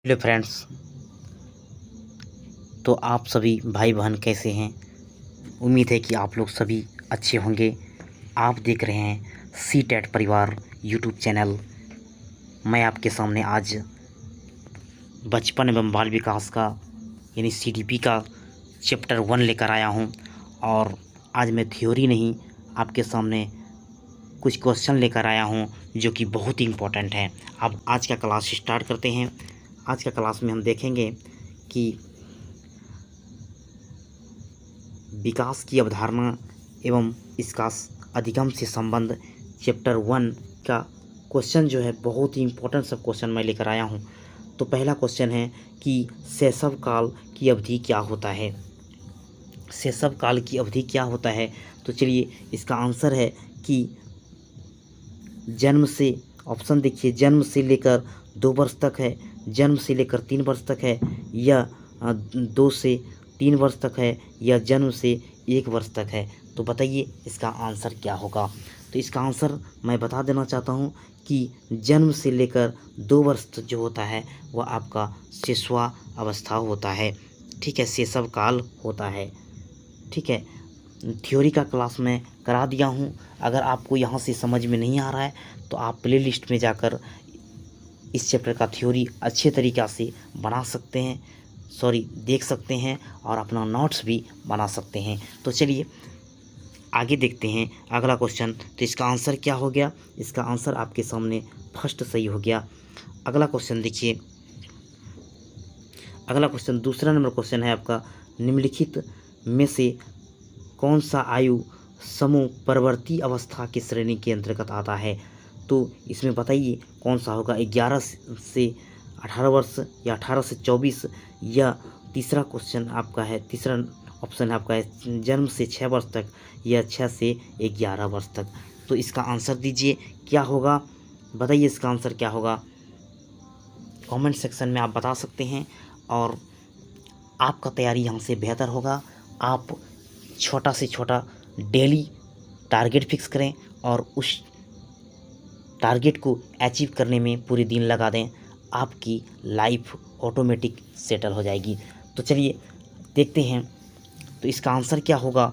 Hello friends. तो आप सभी भाई बहन कैसे हैं? उम्मीद है कि आप लोग सभी अच्छे होंगे। आप देख रहे हैं सी टेट परिवार यूट्यूब चैनल। मैं आपके सामने आज बचपन एवं बाल विकास का यानी सीडीपी का चैप्टर 1 लेकर आया हूं। और आज मैं थ्योरी नहीं, आपके सामने कुछ क्वेश्चन लेकर आया हूं जो कि बहुत ही इम्पोर्टेंट है। अब आज का क्लास स्टार्ट करते हैं। आज का क्लास में हम देखेंगे कि विकास की अवधारणा एवं इसका अधिगम से संबंध चैप्टर 1 का क्वेश्चन जो है बहुत ही इम्पोर्टेंट सब क्वेश्चन मैं लेकर आया हूं। तो पहला क्वेश्चन है कि शैशव काल की अवधि क्या होता है। शैशव काल की अवधि क्या होता है? तो चलिए इसका आंसर है कि जन्म से, ऑप्शन देखिए, जन्म से लेकर 2 वर्ष तक है, जन्म से लेकर 3 वर्ष तक है, या 2 से 3 वर्ष तक है, या जन्म से 1 वर्ष तक है। तो बताइए इसका आंसर क्या होगा। तो इसका आंसर मैं बता देना चाहता हूँ कि जन्म से लेकर 2 वर्ष तक जो होता है वह आपका शैशवा अवस्था होता है। ठीक है, शैशव काल होता है। ठीक है, थ्योरी का क्लास मैं करा दिया हूँ। अगर आपको यहाँ से समझ में नहीं आ रहा है तो आप प्ले लिस्ट में जाकर इस चैप्टर का थ्योरी अच्छे तरीक़ा से बना सकते हैं, देख सकते हैं और अपना नोट्स भी बना सकते हैं। तो चलिए आगे देखते हैं अगला क्वेश्चन। तो इसका आंसर क्या हो गया? इसका आंसर आपके सामने फर्स्ट सही हो गया। अगला क्वेश्चन देखिए। अगला क्वेश्चन दूसरा नंबर क्वेश्चन है आपका, निम्नलिखित में से कौन सा आयु समूह परवर्ती अवस्था की श्रेणी के अंतर्गत आता है? तो इसमें बताइए कौन सा होगा, 11 से 18 वर्ष, या 18 से 24, या तीसरा क्वेश्चन आपका है, तीसरा ऑप्शन है आपका है जन्म से 6 वर्ष तक, या 6 से 11 वर्ष तक। तो इसका आंसर दीजिए क्या होगा, बताइए इसका आंसर क्या होगा। कमेंट सेक्शन में आप बता सकते हैं और आपका तैयारी यहाँ से बेहतर होगा। आप छोटा से छोटा डेली टारगेट फिक्स करें और उस टारगेट को अचीव करने में पूरे दिन लगा दें। आपकी लाइफ ऑटोमेटिक सेटल हो जाएगी। तो चलिए देखते हैं तो इसका आंसर क्या होगा,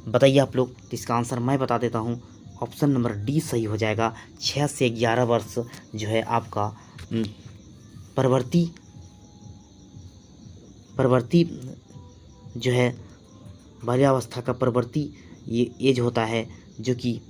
बताइए आप लोग। तो इसका आंसर मैं बता देता हूँ, ऑप्शन नंबर डी सही हो जाएगा। 6 से 11 वर्ष जो है आपका परवर्ती जो है बाल्यावस्था का परवर्ती ये एज होता है, जो कि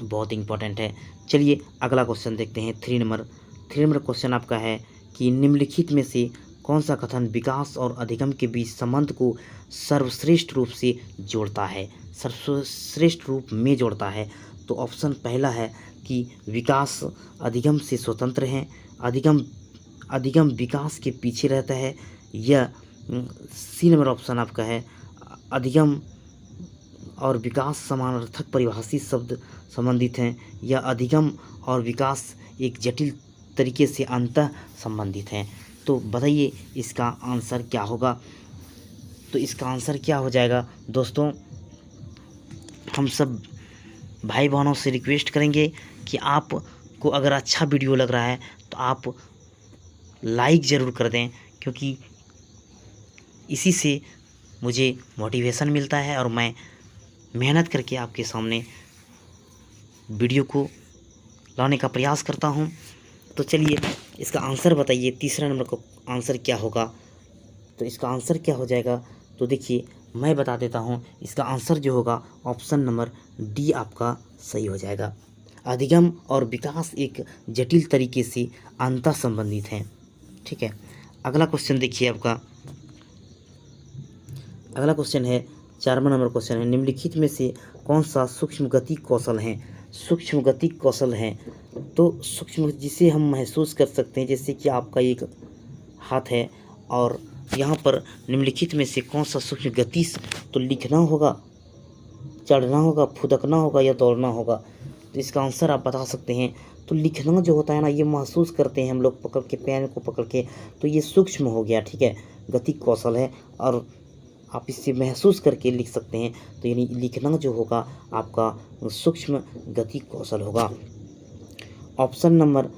बहुत इम्पोर्टेंट है। चलिए अगला क्वेश्चन देखते हैं। 3 नंबर क्वेश्चन आपका है कि निम्नलिखित में से कौन सा कथन विकास और अधिगम के बीच संबंध को सर्वश्रेष्ठ रूप से जोड़ता है, सर्वश्रेष्ठ रूप में जोड़ता है? तो ऑप्शन पहला है कि विकास अधिगम से स्वतंत्र है, अधिगम विकास के पीछे रहता है, या सी नंबर ऑप्शन आपका है अधिगम और विकास समानार्थक परिभाषित शब्द संबंधित हैं, या अधिगम और विकास एक जटिल तरीके से अंतः संबंधित हैं। तो बताइए इसका आंसर क्या होगा। तो इसका आंसर क्या हो जाएगा दोस्तों, हम सब भाई बहनों से रिक्वेस्ट करेंगे कि आपको अगर अच्छा वीडियो लग रहा है तो आप लाइक ज़रूर कर दें, क्योंकि इसी से मुझे मोटिवेशन मिलता है और मैं मेहनत करके आपके सामने वीडियो को लाने का प्रयास करता हूं। तो चलिए इसका आंसर बताइए, तीसरा नंबर का आंसर क्या होगा। तो इसका आंसर क्या हो जाएगा, तो देखिए मैं बता देता हूं। इसका आंसर जो होगा ऑप्शन नंबर डी आपका सही हो जाएगा। अधिगम और विकास एक जटिल तरीके से अंतः संबंधित हैं। ठीक है, अगला क्वेश्चन देखिए आपका। अगला क्वेश्चन है 4वां नंबर क्वेश्चन है, निम्नलिखित में से कौन सा सूक्ष्म गति कौशल है? सूक्ष्म गति कौशल है तो सूक्ष्म जिसे हम महसूस कर सकते हैं, जैसे कि आपका एक हाथ है और यहाँ पर निम्नलिखित में से कौन सा सूक्ष्म गति, तो लिखना होगा, चढ़ना होगा, फुदकना होगा, या दौड़ना होगा। तो इसका आंसर आप बता सकते हैं। तो लिखना जो होता है ना, ये महसूस करते हैं हम लोग पकड़ के, पेन को पकड़ के, तो ये सूक्ष्म हो गया। ठीक है, गति कौशल है और आप इससे महसूस करके लिख सकते हैं। तो यानी लिखना जो होगा आपका सूक्ष्म गति कौशल होगा। ऑप्शन नंबर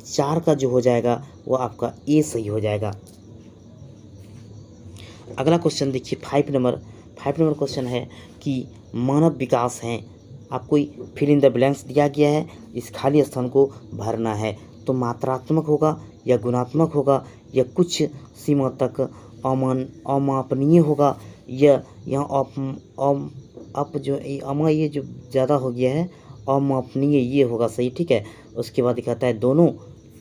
4 का जो हो जाएगा वो आपका ए सही हो जाएगा। अगला क्वेश्चन देखिए 5 नंबर क्वेश्चन है कि मानव विकास है, आपको फिल इन द ब्लैंक्स दिया गया है, इस खाली स्थान को भरना है। तो मात्रात्मक होगा या गुणात्मक होगा या कुछ सीमा तक अमापनीय होगा या यहाँ अप जो अमा ये जो ज़्यादा हो गया है अमापनीय ये होगा सही, ठीक है। उसके बाद दिखाता है दोनों।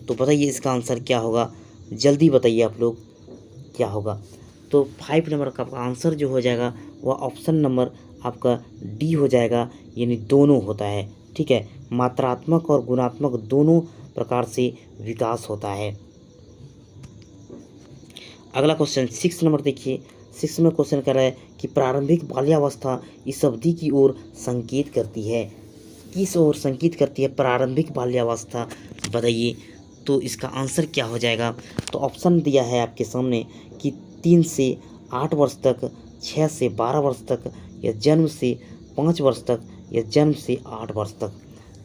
तो बताइए इसका आंसर क्या होगा, जल्दी बताइए आप लोग क्या होगा। तो 5 नंबर का आंसर जो हो जाएगा वह ऑप्शन नंबर आपका डी हो जाएगा, यानी दोनों होता है, ठीक है। मात्रात्मक और गुणात्मक दोनों प्रकार से विकास होता है। अगला क्वेश्चन 6 नंबर देखिए, 6 नंबर क्वेश्चन कर रहा है कि प्रारंभिक बाल्यावस्था इस अवधि की ओर संकेत करती है। किस ओर संकेत करती है प्रारंभिक बाल्यावस्था, बताइए। तो इसका आंसर क्या हो जाएगा। तो ऑप्शन दिया है आपके सामने कि 3 से 8 वर्ष तक, 6 से 12 वर्ष तक, या जन्म से 5 वर्ष तक, या जन्म से 8 वर्ष तक।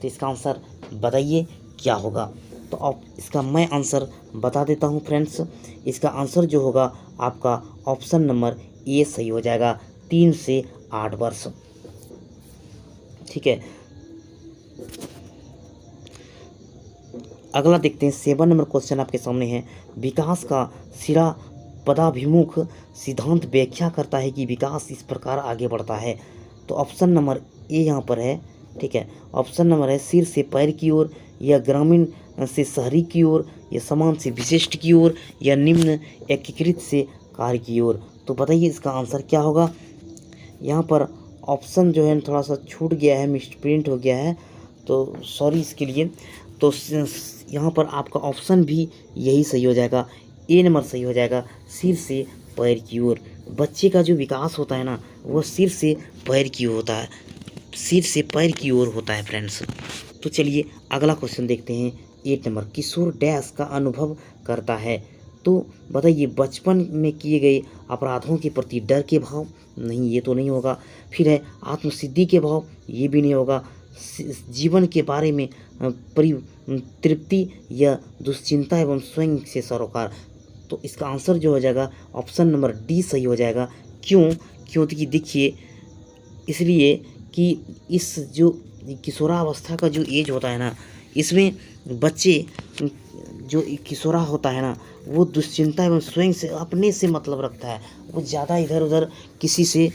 तो इसका आंसर बताइए क्या होगा। तो अब इसका मैं आंसर बता देता हूँ फ्रेंड्स। इसका आंसर जो होगा आपका ऑप्शन नंबर ए सही हो जाएगा, 3 से 8 वर्ष, ठीक है। अगला देखते हैं 7 नंबर क्वेश्चन आपके सामने है। विकास का सिरा पदाभिमुख सिद्धांत व्याख्या करता है कि विकास इस प्रकार आगे बढ़ता है। तो ऑप्शन नंबर ए यहाँ पर है, ठीक है। ऑप्शन नंबर है सिर से पैर की ओर, या ग्रामीण से शहरी की ओर, या समान से विशिष्ट की ओर, या निम्न एकीकृत से कार्य की ओर। तो बताइए इसका आंसर क्या होगा। यहाँ पर ऑप्शन जो है थोड़ा सा छूट गया है, मिसप्रिंट हो गया है, तो सॉरी इसके लिए। तो यहाँ पर आपका ऑप्शन भी यही सही हो जाएगा, ए नंबर सही हो जाएगा, सिर से पैर की ओर। बच्चे का जो विकास होता है ना वो सिर से पैर की ओर होता है, सिर से पैर की ओर होता है फ्रेंड्स। तो चलिए अगला क्वेश्चन देखते हैं 8 नंबर। किशोर डैश का अनुभव करता है। तो बताइए बचपन में किए गए अपराधों के प्रति डर के भाव, नहीं ये तो नहीं होगा। फिर है आत्मसिद्धि के भाव, ये भी नहीं होगा। जीवन के बारे में परितृप्ति या दुश्चिंता एवं स्वयं से सरोकार। तो इसका आंसर जो हो जाएगा ऑप्शन नंबर डी सही हो जाएगा। क्योंकि देखिए इसलिए कि इस जो किशोरावस्था का जो एज होता है ना, इसमें बच्चे जो किशोरा होता है ना वो दुश्चिंता एवं स्वयं से अपने से मतलब रखता है। वो ज़्यादा इधर उधर किसी से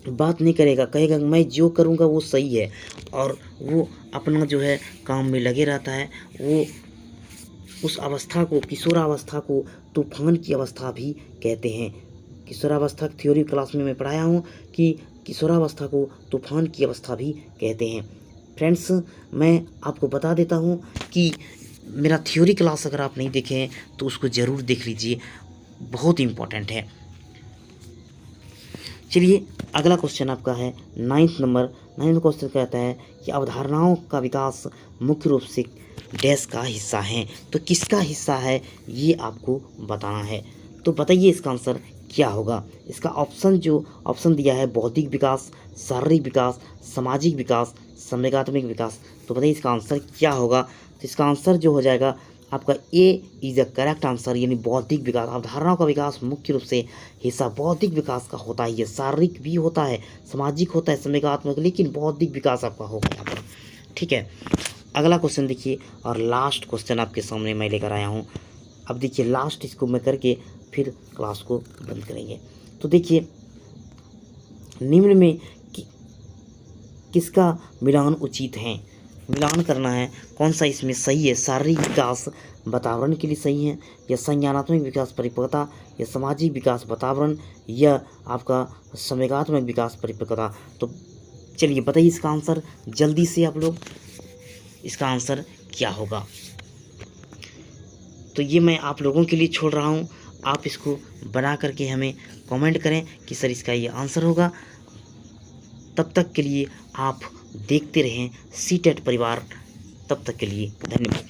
बात नहीं करेगा, कहेगा मैं जो करूँगा वो सही है, और वो अपना जो है काम में लगे रहता है। वो उस अवस्था को, किशोरावस्था को तूफान की अवस्था भी कहते हैं। किशोरावस्था की थ्योरी क्लास में मैं पढ़ाया हूँ कि किशोरावस्था को तूफान की अवस्था भी कहते हैं। फ्रेंड्स मैं आपको बता देता हूँ कि मेरा थ्योरी क्लास अगर आप नहीं देखे हैं तो उसको ज़रूर देख लीजिए, बहुत इम्पोर्टेंट है। चलिए अगला क्वेश्चन आपका है 9 नंबर क्वेश्चन कहता है कि अवधारणाओं का विकास मुख्य रूप से डैश का हिस्सा है। तो किसका हिस्सा है ये आपको बताना है। तो बताइए इसका आंसर क्या होगा। इसका ऑप्शन दिया है बौद्धिक विकास, शारीरिक विकास, सामाजिक विकास, संवेगात्मक विकास। तो बताइए इसका आंसर क्या होगा। तो इसका आंसर जो हो जाएगा आपका A is the correct answer, यानी बौद्धिक विकास। अवधारणाओं का विकास मुख्य रूप से हिस्सा बौद्धिक विकास का होता है। ये शारीरिक भी होता है, सामाजिक होता है, संवेगात्मक, लेकिन बौद्धिक विकास आपका होगा यहाँ पर, ठीक है। अगला क्वेश्चन देखिए, और लास्ट क्वेश्चन आपके सामने मैं लेकर आया हूँ। अब देखिए लास्ट इसको मैं करके फिर क्लास को बंद करेंगे। तो देखिए निम्न में किसका मिलान उचित है, मिलान करना है कौन सा इसमें सही है। शारीरिक विकास वातावरण के लिए सही है, या संज्ञानात्मक विकास परिपक्वता, या सामाजिक विकास वातावरण, या आपका संवेगात्मक विकास परिपक्वता। तो चलिए बताइए इसका आंसर जल्दी से आप लोग, इसका आंसर क्या होगा। तो ये मैं आप लोगों के लिए छोड़ रहा हूँ, आप इसको बना करके हमें कमेंट करें कि सर इसका ये आंसर होगा। तब तक के लिए आप देखते रहें सी टेट परिवार। तब तक के लिए धन्यवाद।